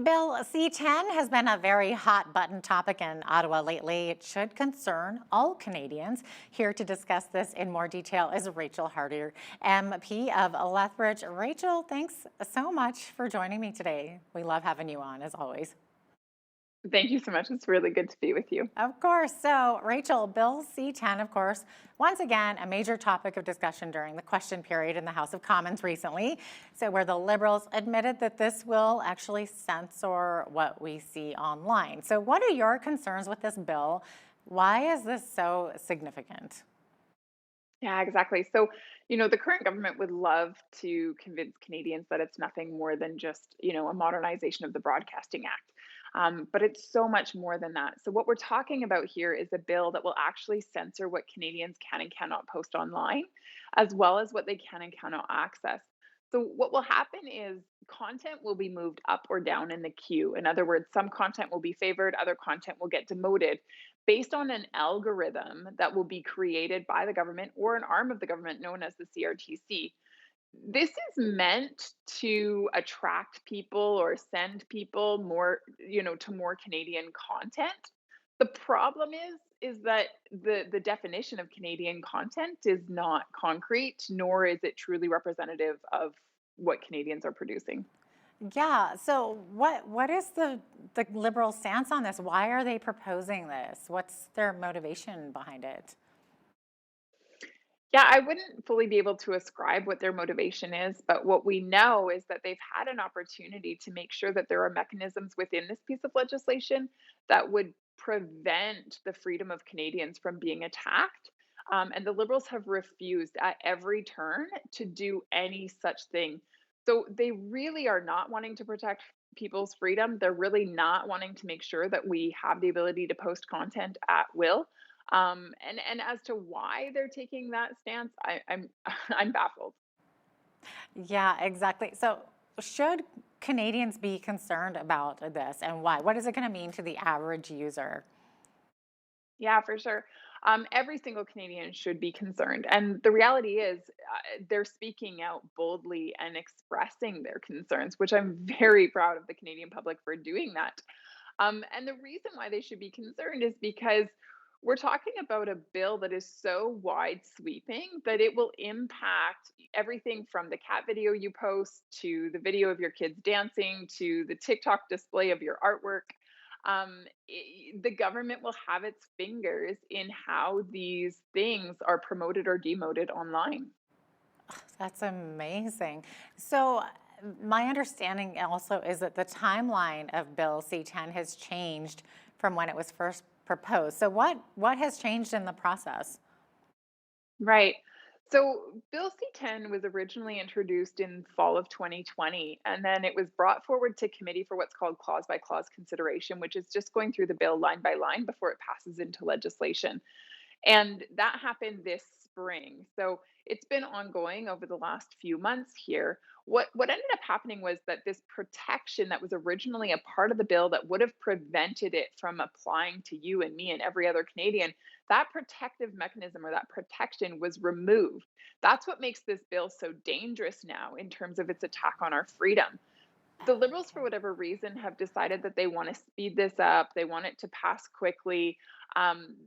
Bill C-10 has been a very hot button topic in Ottawa lately. It should concern all Canadians. Here to discuss this in more detail is Rachael Harder, MP of Lethbridge. Rachael, thanks so much for joining me today. We love having you on, as always. Thank you so much. It's really good to be with you. Of course. So, Rachel, Bill C-10, of course, once again, a major topic of discussion during the question period in the House of Commons recently. So, where the Liberals admitted that this will actually censor what we see online. So, what are your concerns with this bill? Why is this so significant? Yeah, exactly. The current government would love to convince Canadians that it's nothing more than just, a modernization of the Broadcasting Act. But it's so much more than that. So, what we're talking about here is a bill that will actually censor what Canadians can and cannot post online, as well as what they can and cannot access. So, what will happen is content will be moved up or down in the queue. In other words, some content will be favored, other content will get demoted based on an algorithm that will be created by the government or an arm of the government known as the CRTC. This is meant to attract people or send people more, to more Canadian content. The problem is that the definition of Canadian content is not concrete, nor is it truly representative of what Canadians are producing. Yeah. So, what is the Liberal stance on this? Why are they proposing this? What's their motivation behind it? Yeah, I wouldn't fully be able to ascribe what their motivation is, but what we know is that they've had an opportunity to make sure that there are mechanisms within this piece of legislation that would prevent the freedom of Canadians from being attacked. And the Liberals have refused at every turn to do any such thing. So they really are not wanting to protect people's freedom. They're really not wanting to make sure that we have the ability to post content at will. And as to why they're taking that stance, I'm I'm baffled. Yeah, exactly. So, should Canadians be concerned about this and why? What is it going to mean to the average user? Yeah, for sure. Every single Canadian should be concerned, and the reality is, they're speaking out boldly and expressing their concerns, which I'm very proud of the Canadian public for doing that. And the reason why they should be concerned is because we're talking about a bill that is so wide sweeping that it will impact everything from the cat video you post to the video of your kids dancing to the TikTok display of your artwork. The government will have its fingers in how these things are promoted or demoted online. That's amazing. So, my understanding also is that the timeline of Bill C-10 has changed from when it was first proposed. So, what has changed in the process? Right. So Bill C-10 was originally introduced in fall of 2020, and then it was brought forward to committee for what's called clause by clause consideration, which is just going through the bill line by line before it passes into legislation. And that happened this spring. So it's been ongoing over the last few months here. What ended up happening was that this protection that was originally a part of the bill that would have prevented it from applying to you and me and every other Canadian, that protective mechanism or that protection was removed. That's what makes this bill so dangerous now in terms of its attack on our freedom. The Liberals, for Okay. whatever reason, have decided that they want to speed this up. They want it to pass quickly.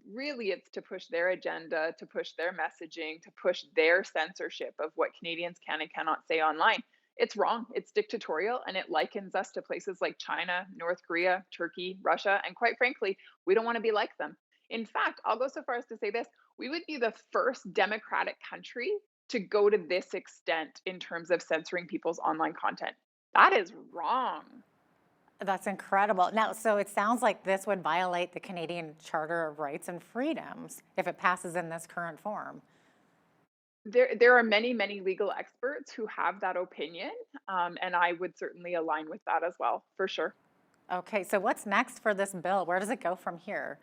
Really, it's to push their agenda, to push their messaging, to push their censorship of what Canadians can and cannot say online. It's wrong. It's dictatorial, and it likens us to places like China, North Korea, Turkey, Russia, and quite frankly, we don't want to be like them. In fact, I'll go so far as to say this: we would be the first democratic country to go to this extent in terms of censoring people's online content. That is wrong. That's incredible. Now, so it sounds like this would violate the Canadian Charter of Rights and Freedoms if it passes in this current form. There are many, many legal experts who have that opinion, and I would certainly align with that as well, for sure. Okay, so what's next for this bill? Where does it go from here?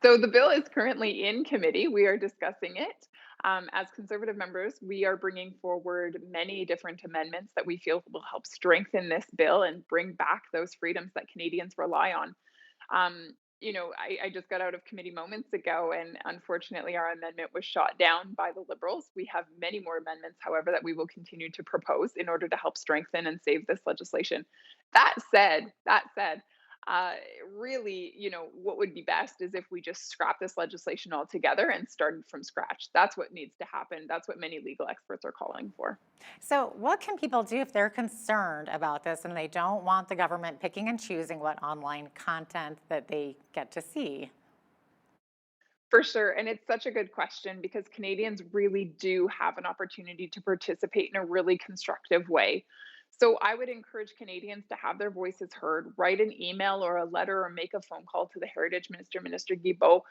So the bill is currently in committee. We are discussing it. As Conservative members, we are bringing forward many different amendments that we feel will help strengthen this bill and bring back those freedoms that Canadians rely on. Um, I just got out of committee moments ago, and unfortunately, our amendment was shot down by the Liberals. We have many more amendments, however, that we will continue to propose in order to help strengthen and save this legislation. That said, uh, really, what would be best is if we just scrap this legislation altogether and started from scratch. That's what needs to happen. That's what many legal experts are calling for. So, what can people do if they're concerned about this and they don't want the government picking and choosing what online content that they get to see? For sure. And it's such a good question because Canadians really do have an opportunity to participate in a really constructive way. So I would encourage Canadians to have their voices heard, write an email or a letter or make a phone call to the Heritage Minister, Minister Guilbeault,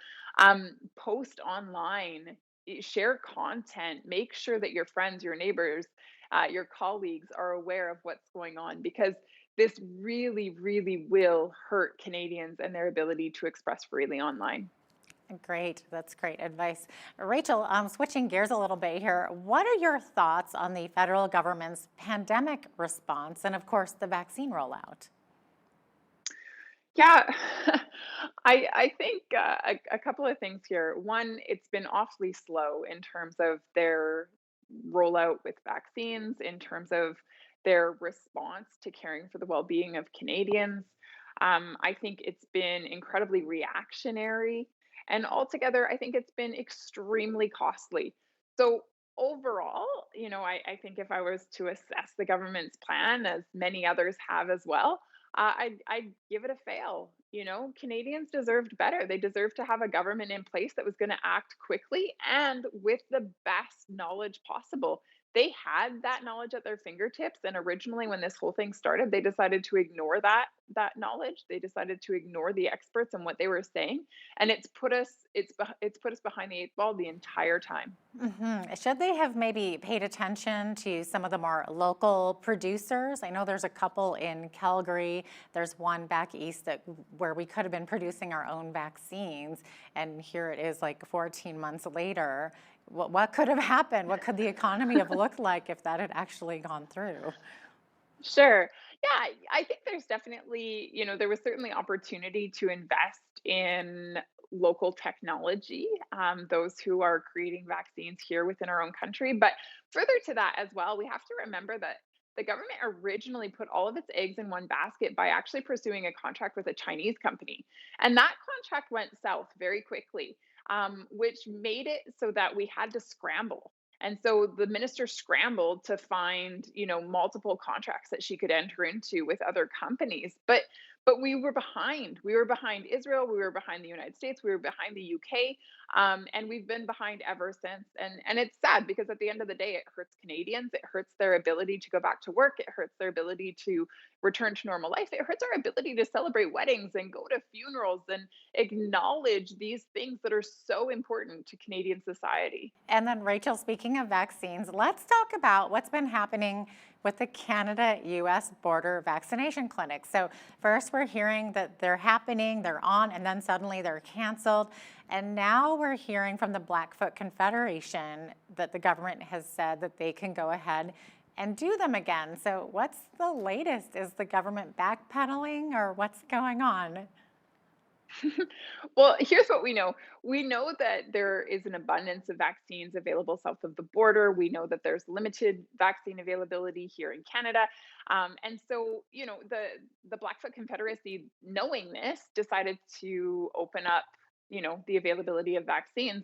post online, share content, make sure that your friends, your neighbors, your colleagues are aware of what's going on because this really, really will hurt Canadians and their ability to express freely online. Great, that's great advice. Rachel, switching gears a little bit here, what are your thoughts on the federal government's pandemic response and, of course, the vaccine rollout? Yeah, I think a couple of things here. One, it's been awfully slow in terms of their rollout with vaccines, in terms of their response to caring for the well being of Canadians. I think it's been incredibly reactionary. And altogether, I think it's been extremely costly. So, overall, I think if I was to assess the government's plan, as many others have as well, I'd give it a fail. Canadians deserved better. They deserved to have a government in place that was going to act quickly and with the best knowledge possible. They had that knowledge at their fingertips, and originally, when this whole thing started, they decided to ignore that knowledge. They decided to ignore the experts and what they were saying, and it's put us behind the eight ball the entire time. Should they have maybe paid attention to some of the more local producers? I know there's a couple in Calgary. There's one back east where we could have been producing our own vaccines, and here it is like 14 months later. What could have happened? What could the economy have looked like if that had actually gone through? Sure. Yeah, I think there's definitely, there was certainly opportunity to invest in local technology, those who are creating vaccines here within our own country. But further to that as well, we have to remember that the government originally put all of its eggs in one basket by actually pursuing a contract with a Chinese company. And that contract went south very quickly, which made it so that we had to scramble. And so the minister scrambled to find, multiple contracts that she could enter into with other companies. But we were behind. We were behind Israel. We were behind the United States. We were behind the UK, and we've been behind ever since. And it's sad because at the end of the day, it hurts Canadians. It hurts their ability to go back to work. It hurts their ability to return to normal life. It hurts our ability to celebrate weddings and go to funerals and acknowledge these things that are so important to Canadian society. And then, Rachel, speaking of vaccines, let's talk about what's been happening with the Canada-US border vaccination clinics. So first we're hearing that they're happening, they're on, and then suddenly they're canceled. And now we're hearing from the Blackfoot Confederation that the government has said that they can go ahead and do them again. So what's the latest? Is the government backpedaling or what's going on? Well, here's what we know. We know that there is an abundance of vaccines available south of the border. We know that there's limited vaccine availability here in Canada. And so, the Blackfoot Confederacy, knowing this, decided to open up, the availability of vaccines.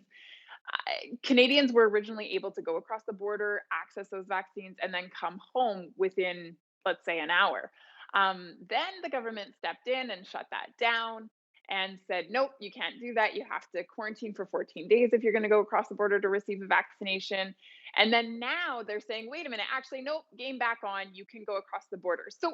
Canadians were originally able to go across the border, access those vaccines, and then come home within, let's say, an hour. Then the government stepped in and shut that down and said, nope, you can't do that. You have to quarantine for 14 days if you're going to go across the border to receive a vaccination. And then now they're saying, wait a minute, actually, nope, game back on. You can go across the border. So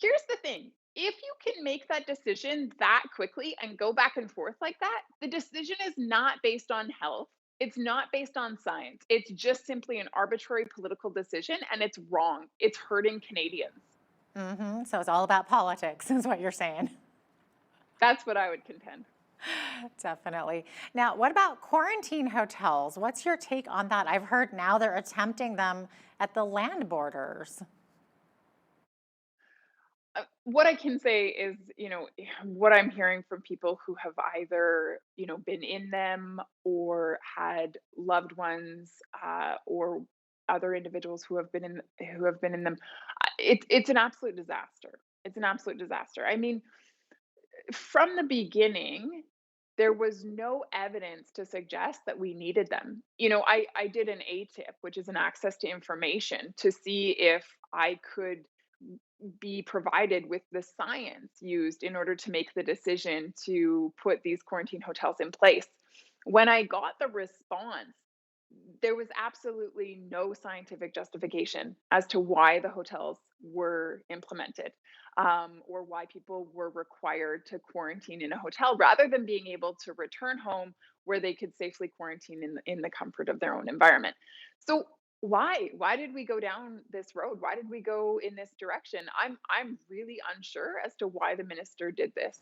here's the thing. If you can make that decision that quickly and go back and forth like that, the decision is not based on health. It's not based on science. It's just simply an arbitrary political decision, and it's wrong. It's hurting Canadians. So it's all about politics, is what you're saying. That's what I would contend. Definitely. Now, what about quarantine hotels? What's your take on that? I've heard now they're attempting them at the land borders. what I can say is, what I'm hearing from people who have either, been in them or had loved ones, or other individuals who have been in them. It's an absolute disaster. It's an absolute disaster. I mean, from the beginning, there was no evidence to suggest that we needed them. I did an ATIP, which is an access to information, to see if I could be provided with the science used in order to make the decision to put these quarantine hotels in place. When I got the response, there was absolutely no scientific justification as to why the hotels were implemented, or why people were required to quarantine in a hotel rather than being able to return home where they could safely quarantine in the comfort of their own environment. So why did we go down this road? Why did we go in this direction? I'm really unsure as to why the minister did this.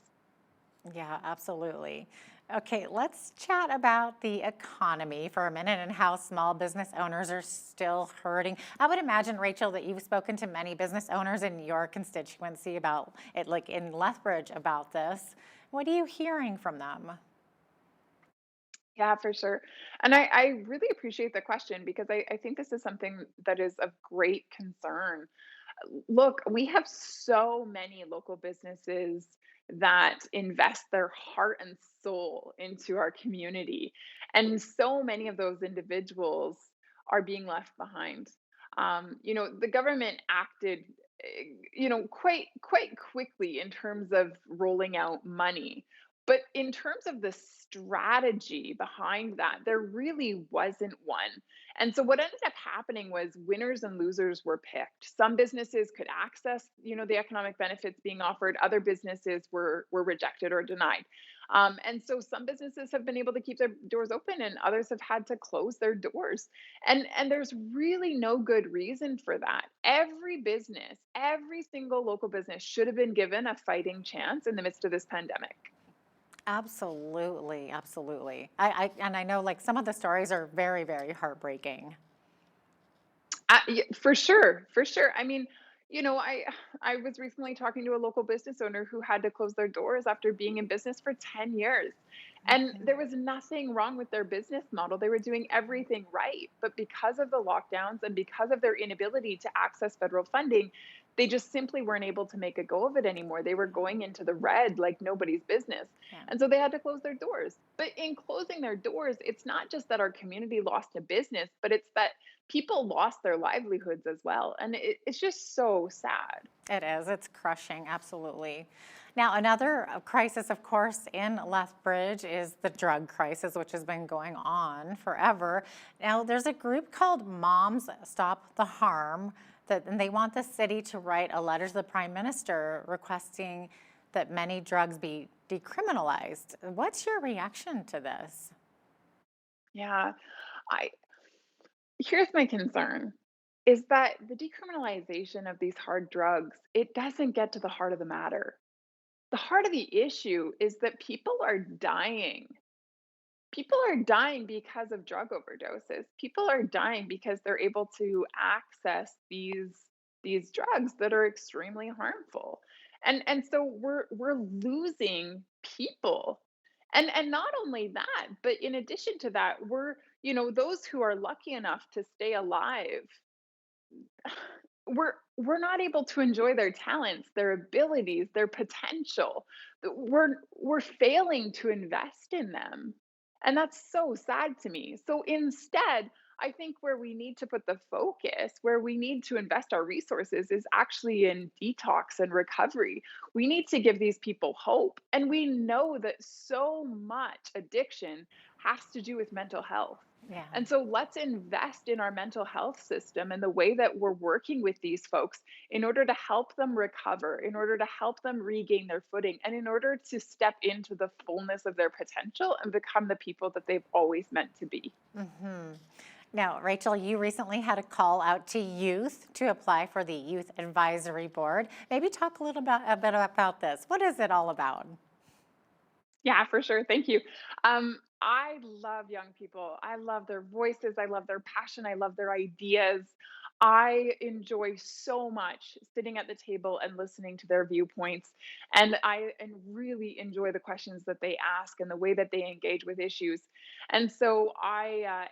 Yeah, absolutely. Okay, let's chat about the economy for a minute and how small business owners are still hurting. I would imagine, Rachel, that you've spoken to many business owners in your constituency about it, like in Lethbridge, about this. What are you hearing from them? Yeah, for sure. And I really appreciate the question because I think this is something that is of great concern. Look, we have so many local businesses that invest their heart and soul into our community. And so many of those individuals are being left behind. The government acted, quite quickly in terms of rolling out money. But in terms of the strategy behind that, there really wasn't one. And so what ended up happening was winners and losers were picked. Some businesses could access, the economic benefits being offered. Other businesses were rejected or denied. And so some businesses have been able to keep their doors open, and others have had to close their doors. And there's really no good reason for that. Every business, every single local business should have been given a fighting chance in the midst of this pandemic. Absolutely, absolutely. And I know like some of the stories are very, very heartbreaking. For sure, for sure. I mean, I was recently talking to a local business owner who had to close their doors after being in business for 10 years. And there was nothing wrong with their business model. They were doing everything right. But because of the lockdowns and because of their inability to access federal funding, they just simply weren't able to make a go of it anymore. They were going into the red like nobody's business. Yeah. And so they had to close their doors. But in closing their doors, it's not just that our community lost a business, but it's that people lost their livelihoods as well. And it's just so sad. It is. It's crushing. Absolutely. Now, another crisis, of course, in Lethbridge is the drug crisis, which has been going on forever. Now, there's a group called Moms Stop the Harm and they want the city to write a letter to the Prime Minister requesting that many drugs be decriminalized. What's your reaction to this? Yeah. I Here's my concern is that the decriminalization of these hard drugs, it doesn't get to the heart of the matter. The heart of the issue is that people are dying. People are dying because of drug overdoses. People are dying because they're able to access these drugs that are extremely harmful. And so we're losing people. And not only that, but in addition to that, those who are lucky enough to stay alive, we're not able to enjoy their talents, their abilities, their potential. We're failing to invest in them. And that's so sad to me. So instead, I think where we need to put the focus, where we need to invest our resources is actually in detox and recovery. We need to give these people hope. And we know that so much addiction has to do with mental health. Yeah. And so let's invest in our mental health system and the way that we're working with these folks in order to help them recover, in order to help them regain their footing, and in order to step into the fullness of their potential and become the people that they've always meant to be. Now, Rachel, you recently had a call out to youth to apply for the Youth Advisory Board. Maybe talk a bit about this. What is it all about? Yeah, for sure. Thank you. I love young people. I love their voices. I love their passion. I love their ideas. I enjoy so much sitting at the table and listening to their viewpoints. And really enjoy the questions that they ask and the way that they engage with issues. And so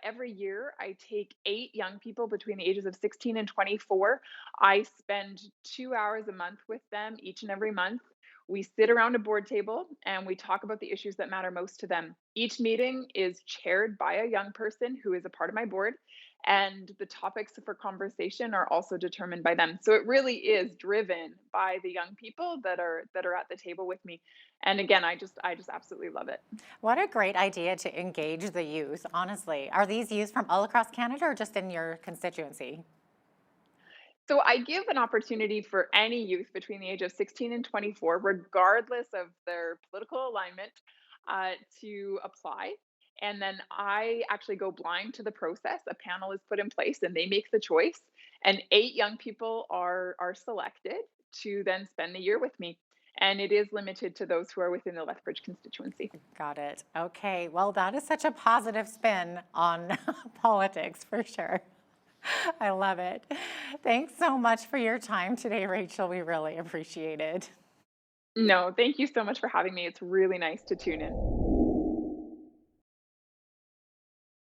every year, I take 8 young people between the ages of 16 and 24. I spend 2 hours a month with them each and every month. We sit around a board table and we talk about the issues that matter most to them. Each meeting is chaired by a young person who is a part of my board, and the topics for conversation are also determined by them. So it really is driven by the young people that are at the table with me. And again, I just absolutely love it. What a great idea to engage the youth, honestly. Are these youth from all across Canada or just in your constituency? So I give an opportunity for any youth between the age of 16 and 24, regardless of their political alignment, uh, to apply. And then I actually go blind to the process. A panel is put in place and they make the choice. And 8 young people are selected to then spend the year with me. And it is limited to those who are within the Lethbridge constituency. Got it. Okay. Well, that is such a positive spin on politics for sure. I love it. Thanks so much for your time today, Rachel. We really appreciate it. No, thank you so much for having me. It's really nice to tune in.